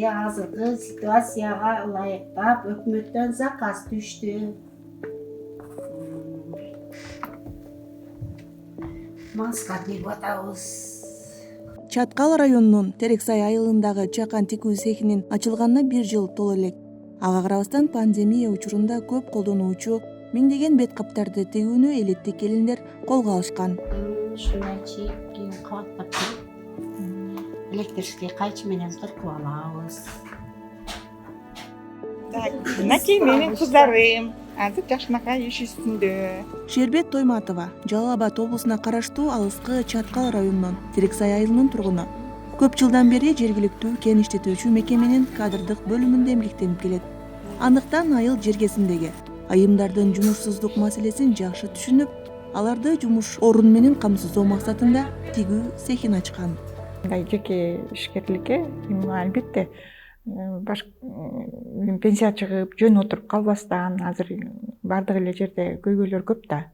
азыркы ситуацияга ылайыктап өкмөттөн заказ түштү. Маска кийип атабыз. Чаткал районунун Терексай айылындагы чакан тигүү цехинин ачылганына 1 жыл толо элек. Ага карабастан пандемия учурунда көп колдонуучу миңдеген бет каптарды тигүүнү элеттик келиндер колго алышкан. Ушундай кийин кабаттап электрический кайчы менен кыркып алабыз. Мынакей менин кыздарым азыр жакшынакай иш үстүндө. Шербет Тойматова Жалал Абад облусуна караштуу алыскы Чаткал районунун Терексай айылынын тургуну. Көп жылдан бери жергиликтүү кен иштетүүчү мекеменин кадрдык бөлүмүндө эмгектенип келет. Андыктан айыл жергесиндеги айымдардын жумушсуздук маселесин жакшы түшүнүп, аларды жумуш орун менен камсыздоо максатында тигүү цехин ачкан. Мындай жеке ишкерликке албетте пенсия чыгып жөн отуруп калбастан азыр бардык эле жерде көйгөйлөр көп да.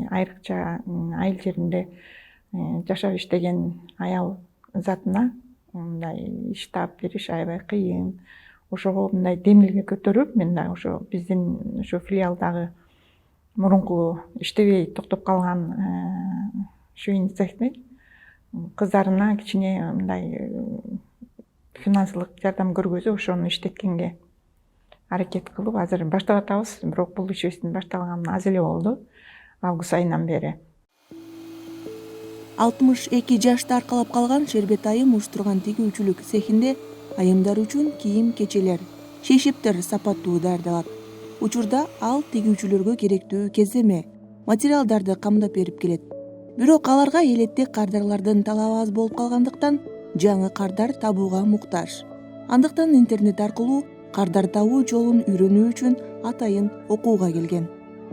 Айрыкча айыл жеринде жашап иштеген аял затына мындай иш таап бериш аябай кыйын. Ошого мындай демилге көтөрүп, мен да ошо биздин ошо филиалдагы мурунку иштебей токтоп калган швейный цехтин кыздарына кичине мындай финансылык жардам көргөзүп, ошону иштеткенге аракет кылып, азыр баштап атабыз. Бирок бул ишибиздин башталганына аз эле болду, август айынан бери. 62 жашты аркалап калган Шербет айым уюштурган тигүүчүлүк цехинде айымдар үчүн кийим-кечелер, шейшептер сапаттуу даярдалат. Учурда ал тигүүчүлөргө керектүү кездеме, материалдарды камдап берип келет. Бирок аларга элеттик кардарлардын талабы аз болуп калгандыктан жаңы кардар табууга муктаж. Андыктан интернет аркылуу кардар табуу жолун үйрөнүү үчүн атайын окууга келген.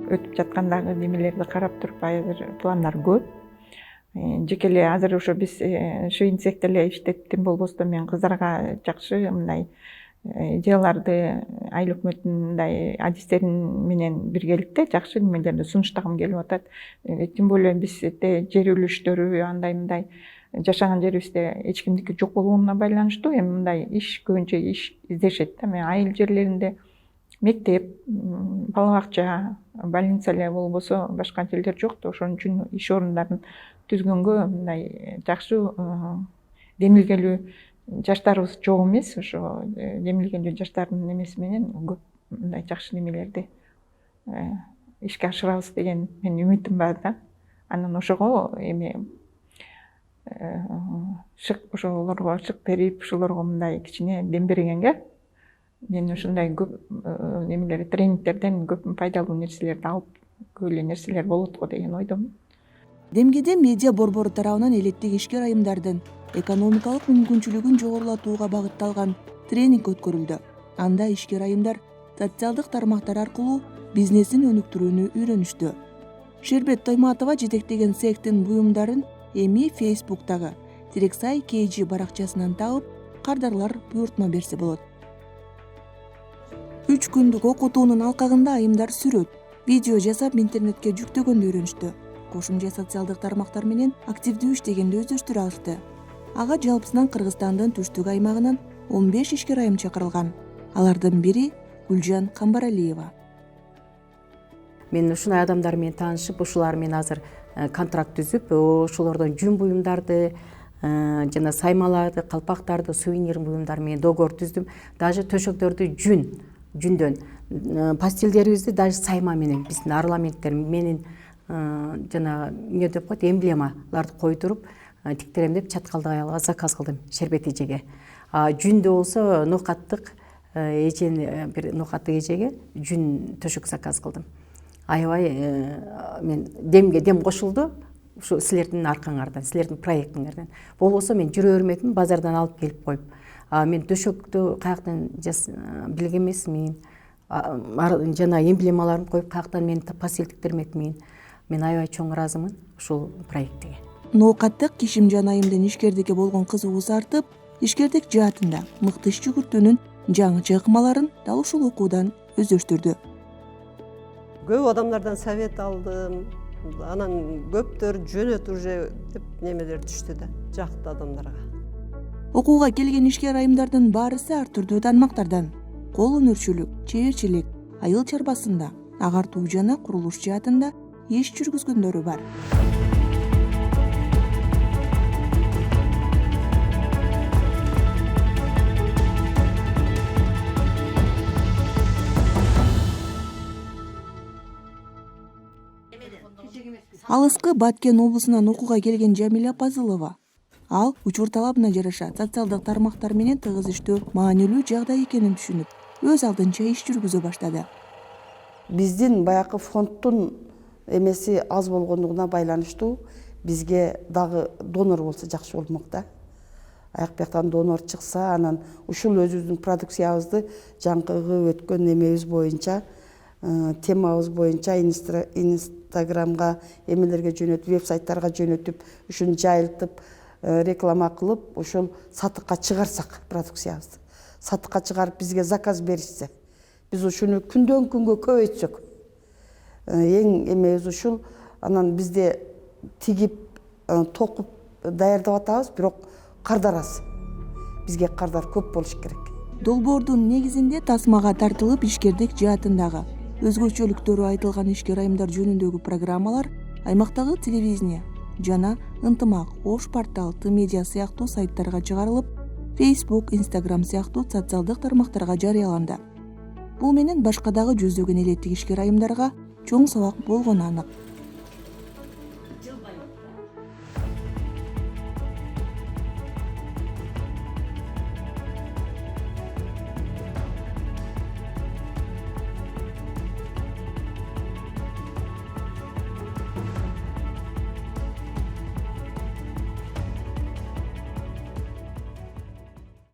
Өтүп жаткандагы немелерди карап туруп, азыр пландар көп. Жеке эле азыр ошо биз швейный цехте эле иштеттим болбосо, мен кыздарга жакшы мындай идеяларды айыл өкмөтүнүн мындай адистерин менен биргеликте жакшы немелерди сунуштагым келип атат. Тем более бизде жер үлүштөрү андай мындай жашаган жерибизде эч кимдики жок болгонуна байланыштуу эми мындай иш көбүнчө иш издешет да. Мен айыл жерлеринде мектеп, бала бакча, больница эле болбосо башка жерлер жок да, ошон үчүн иш орундарын түзгөнгө мындай жакшы демилгелүү жаштарыбыз жок эмес. Ошо демилгелүү жаштардын немеси менен көп мындай жакшы немелерди ишке ашырабыз деген менин үмүтүм бар да. Анан ошого эми ошолорго шык берип, ошолорго мындай кичине дем бергенге мен ушундай көп немелер тренингтерден көп пайдалуу нерселерди алып, көп эле нерселер болот го деген ойдомун. Демгеде медиа борбору тарабынан элеттик ишкер айымдардын экономикалык мүмкүнчүлүгүн жогорулатууга багытталган тренинг өткөрүлдү. Анда ишкер айымдар социалдык тармактар аркылуу бизнесин өнүктүрүүнү үйрөнүштү. Шербет Тойматова жетектеген цехтин буюмдарын эми Facebook'тагы Терексай KG баракчасынан табып, кардарлар буйртма берсе болот. 3 күндүк окутуунун алкагында айымдар сүрөт, видео жасап интернетке жүктөгөндү үйрөнүштү. Кошумча социалдык тармактар менен активдүү иштегенди өздөштүрө алышты. Ага жалпысынан Кыргызстандын түштүк аймагынан 15 ишкер айым чакырылган. Алардын бири Гүлжан Камбаралиева. Мен ушундай адамдар менен таанышып, ушулар менен азыр контракт түзүп, ошолордон жүн буюмдарды, жана саймаларды, калпактарды, сувенир буюмдар менен договор түздүм. Даже төшөктөрдү жүндөн, пастилдерибизди даже сайма менен, биздин орнаменттер менен жана эмне деп коет, эмблемаларды койдуруп тиктирем деп Чаткалдагы аялга заказ кылдым, Шербет эжеге. Жүндө болсо ноокаттык бир ноокаттык эжеге жүн төшөк заказ кылдым. Аябай мен дем кошулду ушу силердин аркаңардан, силердин проектиңерден. Болбосо мен жүрө бермедим, базардан алып келип коюп. Мен төшөктү каяктан билген эмесмин. Жана эмблемаларын коюп, каяктан мен пастиль тиктирмекмин. Мен аябай чоң ыраазымын ушул проектиге. Ноокаттык Кишимжан айымдын ишкердикке болгон кызыгуусу артып, ишкердик жаатында мыкты иш жүгүртүүнүн жаңы чыкмаларын дал ушул окуудан өздөштүрдү. Көп адамдардан совет алдым. Анан көптөр жөнөт уже деп немелер түштү да, жакты адамдарга. Окууга келген ишкер айымдардын баарысы ар түрдүү тармактардан: кол өнөрчүлүк, чеберчилик, айыл чарбасында, агартуу жана курулуш жаатында иш жүргүзгөндөрү бар. Алыскы Баткен облусунан окууга келген Жамиля Пазылова. Ал учур талабына жараша социалдык тармактар менен тыгыз иштөө маанилүү жагдай экенин түшүнүп, өз алдынча иш жүргүзө баштады. Биздин баягы фонддун эмеси аз болгондугуна байланыштуу бизге дагы донор болсо жакшы болмок да. Аяк бияктан донор чыкса, анан ушул өзүбүздүн продукциябызды жаңкыгы өткөн эмебиз боюнча, темабыз боюнча инстаграмга, эмелерге жөнөтүп, веб-сайттарга жөнөтүп, ушуну жайылтып, реклама кылып, ушул сатыкка чыгарсак продукциябызды. Сатыкка чыгарып бизге заказ беришсе, биз ушуну күндөн күнгө көбөйтсөк, эң эмебиз ушул. Анан бизде тигип, токуп даярдап атабыз, бирок кардар аз. Бизге кардар көп болуш керек. Долбоордун негизинде тасмага тартылып ишкердик жаатындагы өзгөчөлүктөрү айтылган ишкер айымдар жөнүндөгү программалар аймактагы телевидение жана Ынтымак, Ош портал, Т-медиа сыяктуу сайттарга чыгарылып, Facebook, Instagram сыяктуу социалдык тармактарга жарыяланды. Бул менен башка дагы жүздөгөн эле ишкер айымдарга чоң сабак болгону анык.